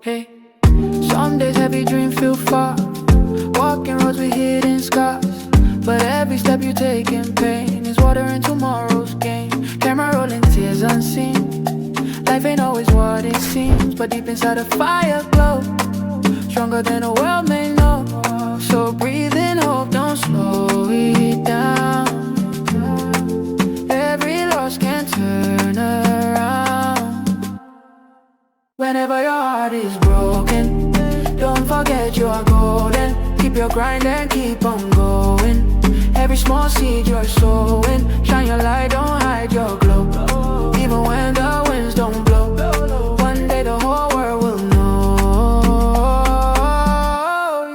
Hey, some days every dream feel far, walking roads with hidden scars. But every step you take in pain is watering tomorrow's gain. Camera rolling, tears unseen. Life ain't always what it seems, but deep inside a fire glow, stronger than the world may know. So breathe in hope, don't slow it down. Every loss can turn around. Whenever your heart is broken, don't forget you are golden. Keep your grind and keep on going. Every small seed you're sowing, shine your light, don't hide your glow. Even when the winds don't blow, one day the whole world will know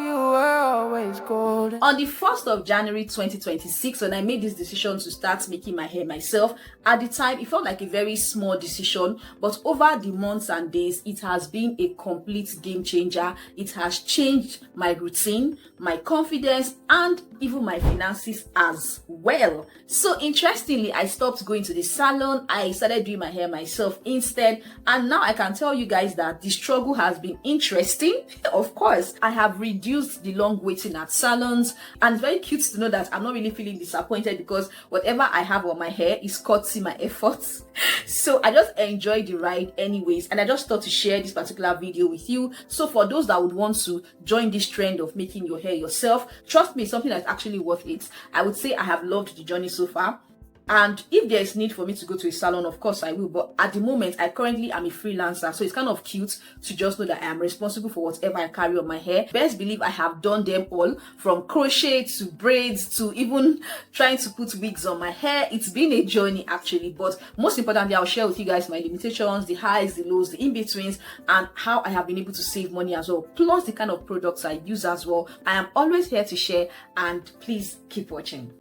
you were always golden. On the 1st of January 2026, when I made this decision to start making my hair myself, at the time it felt like a very small decision, but over the months and days it has been a complete game changer. It has changed my routine, my confidence, and even my finances as well. So interestingly, I stopped going to the salon. I started doing my hair myself instead, and now I can tell you guys that the struggle has been interesting. Of course, I have reduced the long waiting at salons, and it's very cute to know that I'm not really feeling disappointed because whatever I have on my hair is courtesy my efforts. So I just enjoy the ride anyways, and I just thought to share this particular video with you. So for those that would want to join this trend of making your hair yourself, trust me, something that's actually worth it. I would say I have loved the journey so far. And if there is need for me to go to a salon, of course I will. But at the moment, I currently am a freelancer. So it's kind of cute to just know that I am responsible for whatever I carry on my hair. Best believe I have done them all, from crochet to braids to even trying to put wigs on my hair. It's been a journey actually. But most importantly, I'll share with you guys my limitations, the highs, the lows, the in-betweens, and how I have been able to save money as well. Plus the kind of products I use as well. I am always here to share, and please keep watching.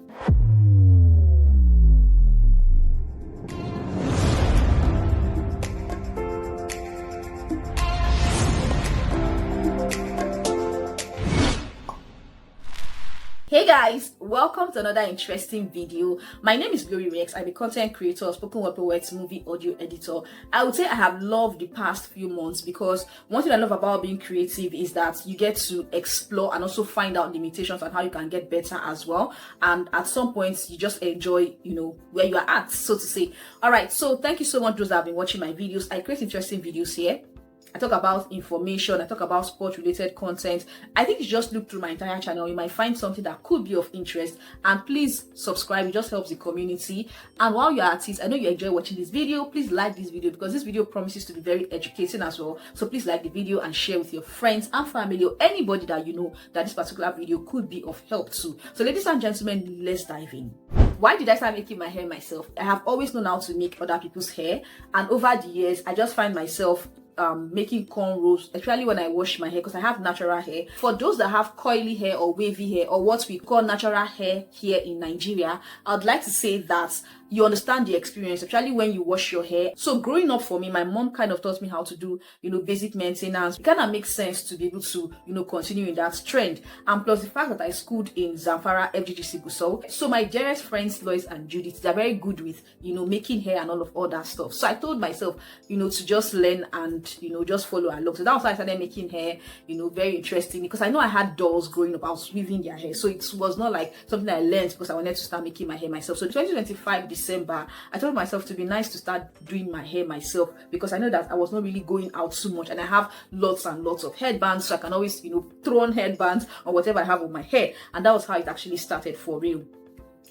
Hey guys, welcome to another interesting video. My name is Glory Rex. I'm a content creator, spoken word poet, movie audio editor. I would say I have loved the past few months because one thing I love about being creative is that you get to explore and also find out limitations and how you can get better as well. And at some points, you just enjoy, where you are at, so to say. All right, so thank you so much those that have been watching my videos. I create interesting videos here. I talk about information, I talk about sport related content. I think you just look through my entire channel, you might find something that could be of interest, and please subscribe. It just helps the community. And while you're at it, I know you enjoy watching this video, please like this video because this video promises to be very educating as well. So please like the video and share with your friends and family or anybody that you know that this particular video could be of help to. So ladies and gentlemen, let's dive in. Why did I start making my hair myself? I have always known how to make other people's hair, and over the years I just find myself making cornrows, especially when I wash my hair, because I have natural hair. For those that have coily hair or wavy hair, or what we call natural hair here in Nigeria, I would like to say that you understand the experience, especially when you wash your hair. So growing up for me, my mom kind of taught me how to do, basic maintenance. It kind of makes sense to be able to, continue in that trend. And plus the fact that I schooled in Zamfara FGGC Gusau. So my dearest friends, Lois and Judith, they're very good with, making hair and all that stuff. So I told myself, to just learn and, just follow along. So that was why I started making hair, very interesting, because I know I had dolls growing up. I was weaving their hair. So it was not like something I learned because I wanted to start making my hair myself. So 2025, December, I told myself to be nice to start doing my hair myself, because I know that I was not really going out too much, and I have lots and lots of headbands, so I can always throw on headbands or whatever I have on my hair. And that was how it actually started for real.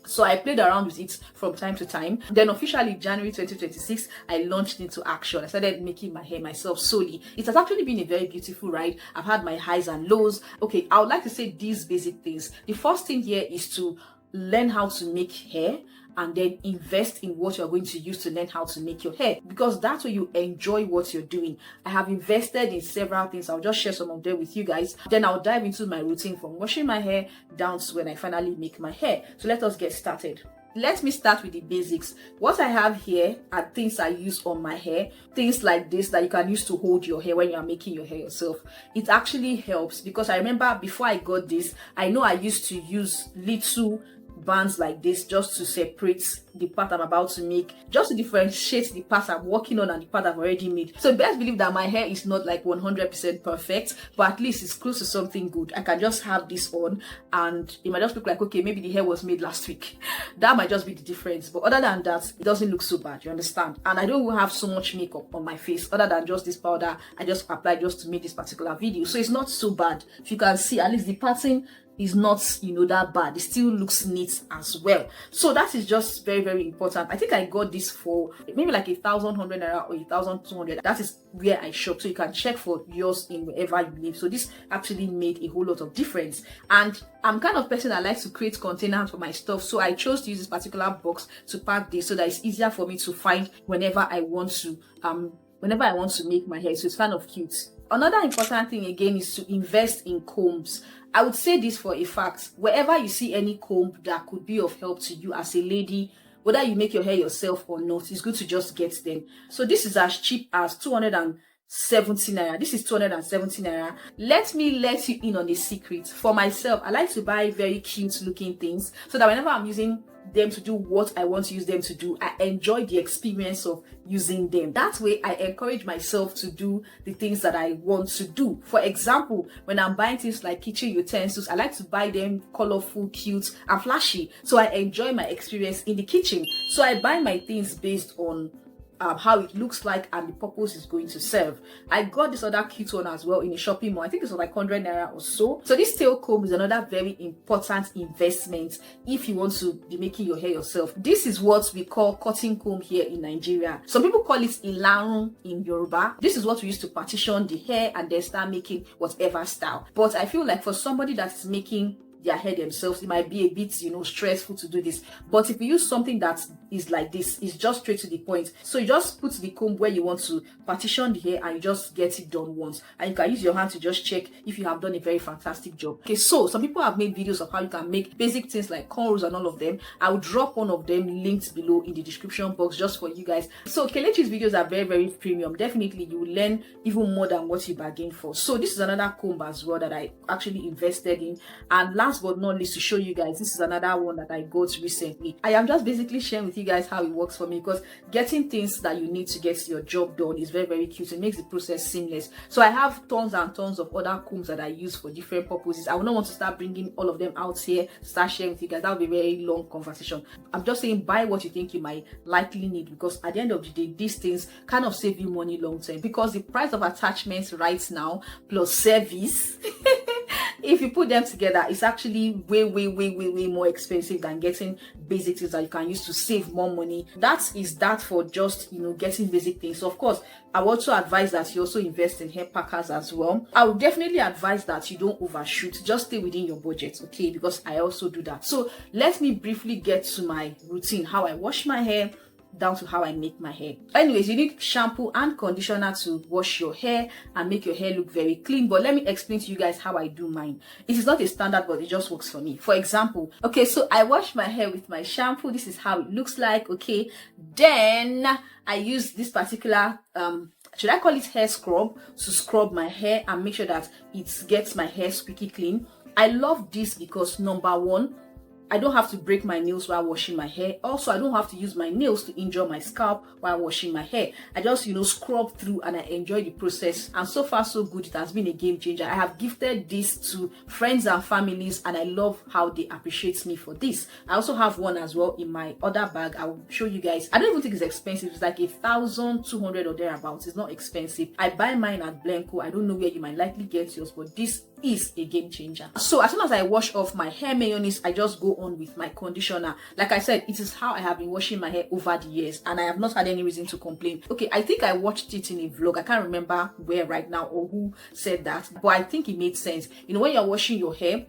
So I played around with it from time to time. Then officially January 2026, I launched into action. I started making my hair myself solely. It has actually been a very beautiful ride. I've had my highs and lows. Okay, I would like to say these basic things. The first thing here is to learn how to make hair, and then invest in what you're going to use to learn how to make your hair, because that's where you enjoy what you're doing. I have invested in several things. I'll just share some of them with you guys. Then I'll dive into my routine from washing my hair down to when I finally make my hair. So let us get started. Let me start with the basics. What I have here are things I use on my hair. Things like this that you can use to hold your hair when you are making your hair yourself. It actually helps, because I remember before I got this, I know I used to use little bands like this just to separate the part I'm about to make, just to differentiate the part I'm working on and the part I've already made. So best believe that my hair is not like 100% perfect, but at least it's close to something good. I can just have this on and it might just look like, okay, maybe the hair was made last week. That might just be the difference, but other than that, it doesn't look so bad, you understand? And I don't have so much makeup on my face other than just this powder I just applied just to make this particular video, so it's not so bad. If you can see, at least the pattern is not, you know, that bad. It still looks neat as well. So that is just very, very important. I think I got this for maybe like 1,100 naira or 1,200. That is where I shop, so you can check for yours in wherever you live. So this actually made a whole lot of difference. And I'm kind of person that likes to create containers for my stuff, so I chose to use this particular box to pack this so that it's easier for me to find whenever I want to make my hair. So it's kind of cute. Another important thing again is to invest in combs. I would say this for a fact: wherever you see any comb that could be of help to you as a lady, whether you make your hair yourself or not, it's good to just get them. So this is as cheap as 270 naira. This is 270 naira. Let me let you in on a secret. For myself, I like to buy very cute looking things so that whenever I'm using them to do what I want to use them to do, I enjoy the experience of using them. That way I encourage myself to do the things that I want to do. For example, when I'm buying things like kitchen utensils, I like to buy them colorful, cute and flashy, so I enjoy my experience in the kitchen. So I buy my things based on how it looks like and the purpose it's going to serve. I got this other cute one as well in a shopping mall. I think it's like 100 naira or so. So this tail comb is another very important investment if you want to be making your hair yourself. This is what we call cutting comb here in Nigeria. Some people call it ilarun in Yoruba. This is what we use to partition the hair and then start making whatever style. But I feel like for somebody that's making their hair themselves, it might be a bit, you know, stressful to do this. But if you use something that is like this, it's just straight to the point. So you just put the comb where you want to partition the hair and you just get it done once, and you can use your hand to just check if you have done a very fantastic job. Okay, so some people have made videos of how you can make basic things like cornrows and all of them. I will drop one of them linked below in the description box just for you guys. So Kelechi's videos are very, very premium. Definitely you will learn even more than what you bargained for. So this is another comb as well that I actually invested in. And last but not least, to show you guys, this is another one that I got recently. I am just basically sharing with you guys how it works for me, because getting things that you need to get your job done is very, very cute. It makes the process seamless. So I have tons and tons of other combs that I use for different purposes. I would not want to start bringing all of them out here to start sharing with you guys. That would be a very long conversation. I'm just saying, buy what you think you might likely need, because at the end of the day, these things kind of save you money long term, because the price of attachments right now plus service if you put them together, it's actually way more expensive than getting basic things that you can use to save more money. That is that for just, you know, getting basic things. So of course, I would also advise that you also invest in hair packers as well. I would definitely advise that you don't overshoot. Just stay within your budget, okay? Because I also do that. So let me briefly get to my routine, how I wash my hair, down to how I make my hair. Anyways, you need shampoo and conditioner to wash your hair and make your hair look very clean. But let me explain to you guys how I do mine. It is not a standard, but it just works for me. For example, okay, so I wash my hair with my shampoo. This is how it looks like, okay? Then I use this particular should I call it hair scrub, to scrub my hair and make sure that it gets my hair squeaky clean. I love this because number one, I don't have to break my nails while washing my hair. Also, I don't have to use my nails to injure my scalp while washing my hair. I just, you know, scrub through and I enjoy the process. And so far, so good. It has been a game changer. I have gifted this to friends and families and I love how they appreciate me for this. I also have one as well in my other bag. I will show you guys. I don't even think it's expensive. It's like 1,200 or thereabouts. It's not expensive. I buy mine at Blanco. I don't know where you might likely get yours, but this is a game changer. So as soon as I wash off my hair mayonnaise, I just go on with my conditioner. Like I said, it is how I have been washing my hair over the years and I have not had any reason to complain. Okay, I think I watched it in a vlog. I can't remember where right now or who said that, but I think it made sense. You know, when you're washing your hair,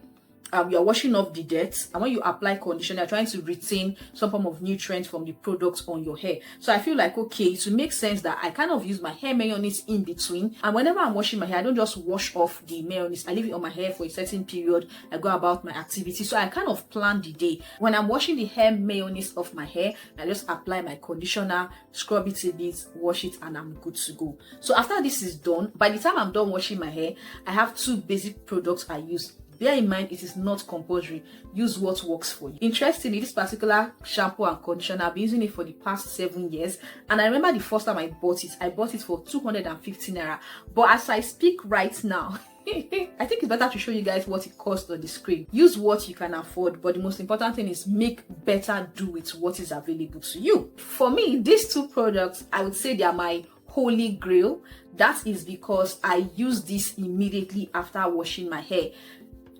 you're washing off the dirt, and when you apply conditioner, you're trying to retain some form of nutrients from the products on your hair. So I feel like, okay, to make sense that I kind of use my hair mayonnaise in between, and whenever I'm washing my hair, I don't just wash off the mayonnaise. I leave it on my hair for a certain period. I go about my activity, so I kind of plan the day. When I'm washing the hair mayonnaise off my hair, I just apply my conditioner, scrub it a bit, wash it, and I'm good to go. So after this is done, by the time I'm done washing my hair, I have two basic products I use bear in mind it is not compulsory. Use what works for you. Interestingly, this particular shampoo and conditioner, I've been using it for the past 7 years, and I remember the first time I bought it for 250 naira. But as I speak right now, I think it's better to show you guys what it costs on the screen. Use what you can afford, but the most important thing is make better do with what is available to you. For me, these two products, I would say they are my holy grail. That is because I use this immediately after washing my hair.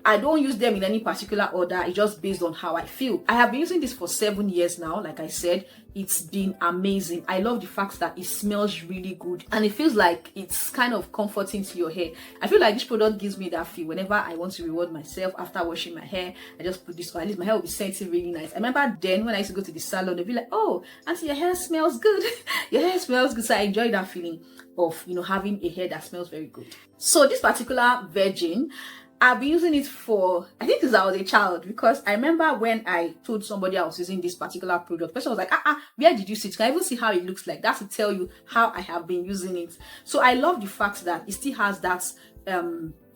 I don't use them in any particular order. It's just based on how I feel. I have been using this for 7 years now. Like I said, it's been amazing. I love the fact that it smells really good and it feels like it's kind of comforting to your hair. I feel like this product gives me that feel. Whenever I want to reward myself after washing my hair, I just put this on. At least my hair will be scented really nice. I remember then when I used to go to the salon, they'd be like, "Oh, auntie, your hair smells good." Your hair smells good. So I enjoy that feeling of, having a hair that smells very good. So this particular Virgin, I've been using it for, I think since I was a child, because I remember when I told somebody I was using this particular product, the person was like, where did you see it? Can I even see how it looks like? That's to tell you how I have been using it. So I love the fact that it still has that,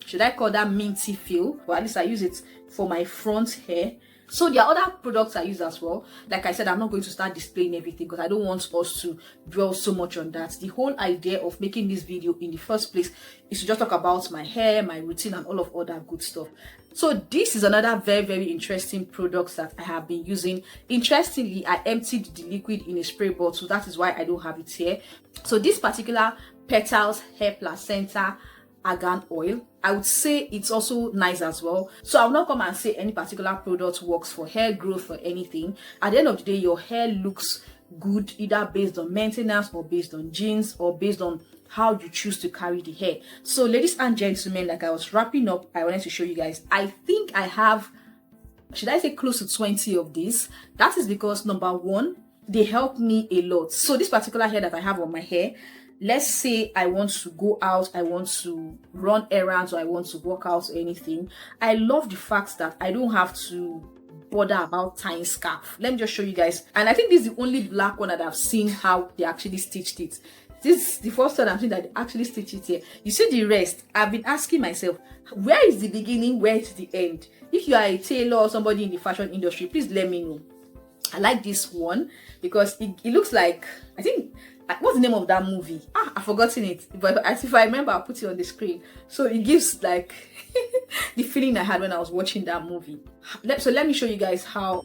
should I call that minty feel? Or at least I use it for my front hair. So there are other products I use as well. Like I said, I'm not going to start displaying everything because I don't want us to dwell so much on that. The whole idea of making this video in the first place is to just talk about my hair, my routine, and all of other good stuff. So this is another very, very interesting product that I have been using. Interestingly, I emptied the liquid in a spray bottle. That is why I don't have it here. So this particular Petals Hair Placenta Argan Oil, I would say it's also nice as well. So I'll not come and say any particular product works for hair growth or anything. At the end of the day, your hair looks good either based on maintenance or based on genes or based on how you choose to carry the hair. So ladies and gentlemen, like I was wrapping up, I wanted to show you guys, I think I have, should I say, close to 20 of these. That is because number one, they help me a lot. So this particular hair that I have on my hair, let's say I want to go out, I want to run errands, or I want to work out or anything. I love the fact that I don't have to bother about tying scarf. Let me just show you guys. And I think this is the only black one that I've seen how they actually stitched it. This is the first time I'm seeing that they actually stitched it here. You see the rest, I've been asking myself, where is the beginning, where is the end? If you are a tailor or somebody in the fashion industry, please let me know. I like this one because it looks like, I think, what's the name of that movie? I've forgotten it, but if I remember, I'll put it on the screen. So it gives like the feeling I had when I was watching that movie. So let me show you guys how.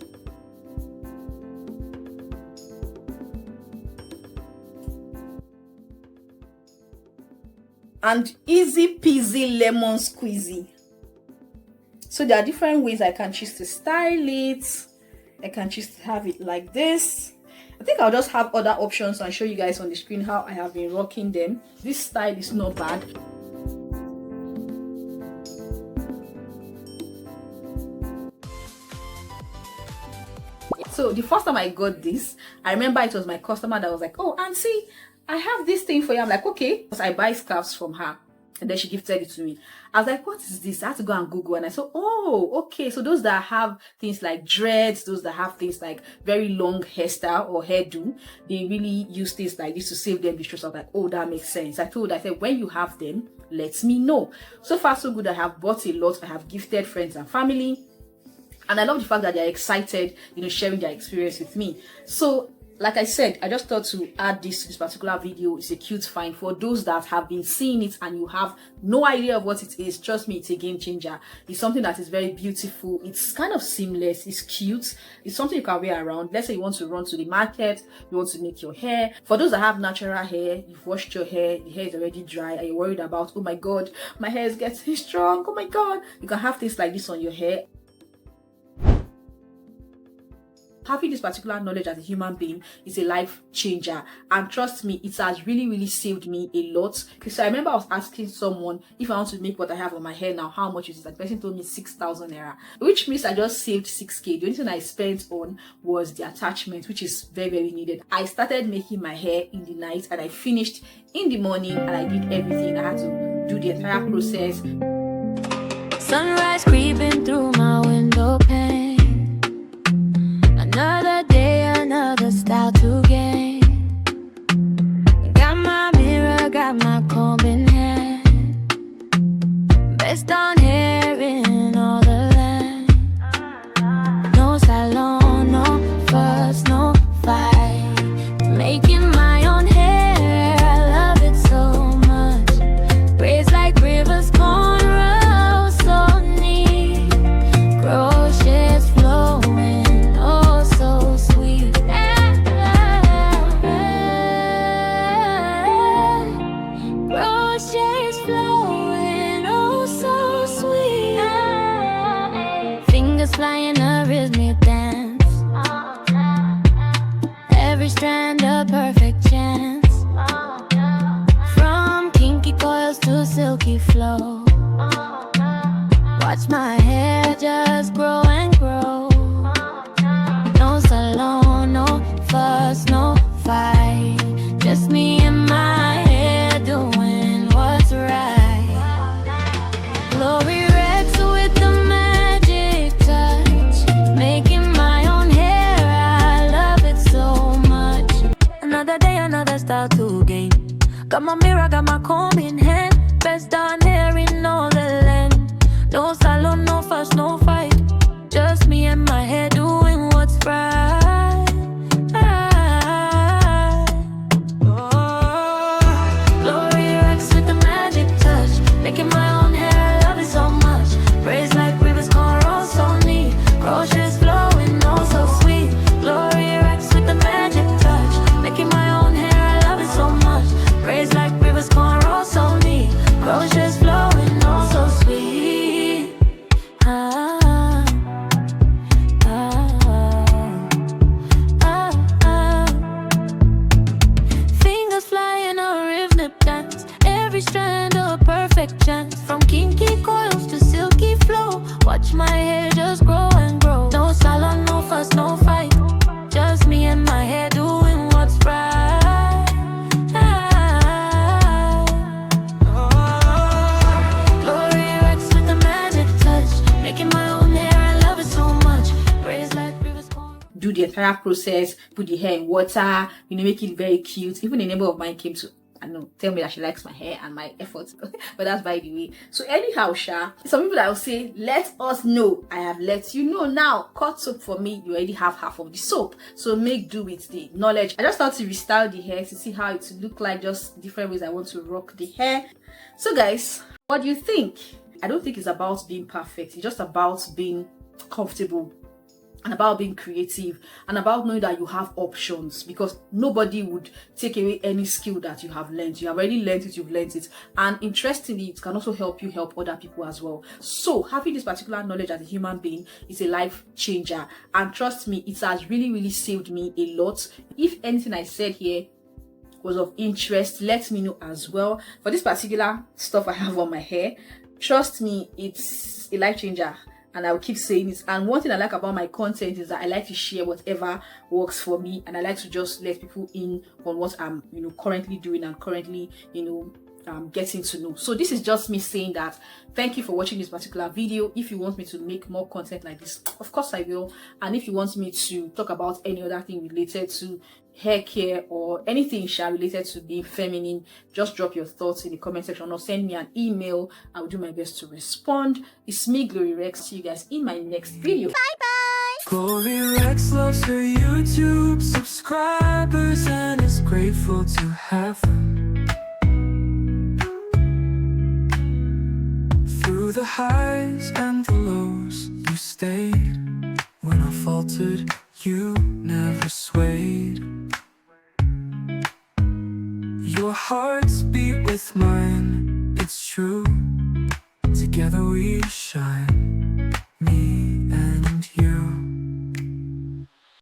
And easy peasy lemon squeezy. So there are different ways I can choose to style it. I can choose to have it like this. I think I'll just have other options and show you guys on the screen how I have been rocking them. This style is not bad. So the first time I got this, I remember it was my customer that was like, "Oh, auntie, I have this thing for you." I'm like, "Okay." Because I buy scarves from her. And then she gifted it to me. I was like, "What is this?" I had to go and Google, and I saw, oh, okay. So those that have things like dreads, those that have things like very long hairstyle or hairdo, they really use things like this to save them the stress. I was like, oh, that makes sense. I said, when you have them, let me know. So far, so good. I have bought a lot. I have gifted friends and family. And I love the fact that they're excited, sharing their experience with me. So like I said, I just thought to add this to this particular video. It's a cute find for those that have been seeing it and you have no idea of what it is. Trust me, it's a game changer. It's something that is very beautiful. It's kind of seamless. It's cute. It's something you can wear around. Let's say you want to run to the market, you want to make your hair. For those that have natural hair, you've washed your hair, the hair is already dry, and you're worried about, oh my god, my hair is getting strong, oh my god. You can have things like this on your hair. Having this particular knowledge as a human being is a life changer, and trust me, it has really, really saved me a lot. Because I remember I was asking someone if I want to make what I have on my hair now, how much is it? And the person told me 6,000 naira, which means I just saved 6k. The only thing I spent on was the attachment, which is very, very needed. I started making my hair in the night and I finished in the morning, and I did everything. I had to do the entire process. Sunrise creeping through my window pane. Another day, another style to gain. Got my mirror, got my comb in hand. Based on hearing all flying a rhythmic dance. Every strand a perfect chance. From kinky coils to silky flow. Watch my hair just grow and grow. No salon, no fuss, no fight. Just me and my hair doing what's right. Glory Rex with the magic touch. Making my own hair, I love it so much. Another day, another style to gain. Got my mirror, got my comb in hand. Best darn hair in all the land. No salon, no fuss, no fight. Just me and my hair doing what's right. Glory Rex with the magic touch. Making my own hair, I love it so much. Braids like rivers, cornrows so neat. Crochets flowing, oh so sweet. Glory Rex with the magic touch. Making my own hair, I love it so much. Braids like rivers, cornrows so neat. Crochets flowing, oh so sweet. Fingers flying a rhythmic dance. Every strand a perfect chance. From kinky coils to silky flow. Watch my hair just grow and grow. No salon, no fuss, no fight. Just me and my hair doing what's right. Glory Rex with the magic touch. Making my own hair, I love it so much. Braids like rivers. Do the entire process, put the hair in water, make it very cute. Even a neighbor of mine came to, I don't know, tell me that she likes my hair and my efforts. But that's by the way. So anyhow, some people that will say, let us know. I have let you know now. Cut soap for me, you already have half of the soap. So make do with the knowledge. I just thought to restyle the hair to see how it look like, just different ways I want to rock the hair. So guys, what do you think? I don't think it's about being perfect. It's just about being comfortable and about being creative and about knowing that you have options, because nobody would take away any skill that you have learned. You have already learned it, you've learned it, and interestingly it can also help you help other people as well. So having this particular knowledge as a human being is a life changer, and trust me, it has really saved me a lot. If anything I said here was of interest, let me know as well. For this particular stuff I have on my hair, trust me, it's a life changer. And I will keep saying it. And one thing I like about my content is that I like to share whatever works for me, and I like to just let people in on what I'm currently doing and currently getting to know. So this is just me saying that thank you for watching this particular video. If you want me to make more content like this, of course I will. And if you want me to talk about any other thing related to hair care or anything related to being feminine, just drop your thoughts in the comment section or send me an email. I will do my best to respond. It's me, Glory Rex. See you guys in my next video. Bye bye. Glory Rex loves her YouTube subscribers and is grateful to have them. Through the highs and the lows, you stayed. When I faltered, you never swayed. Your hearts beat with mine, it's true. Together we shine.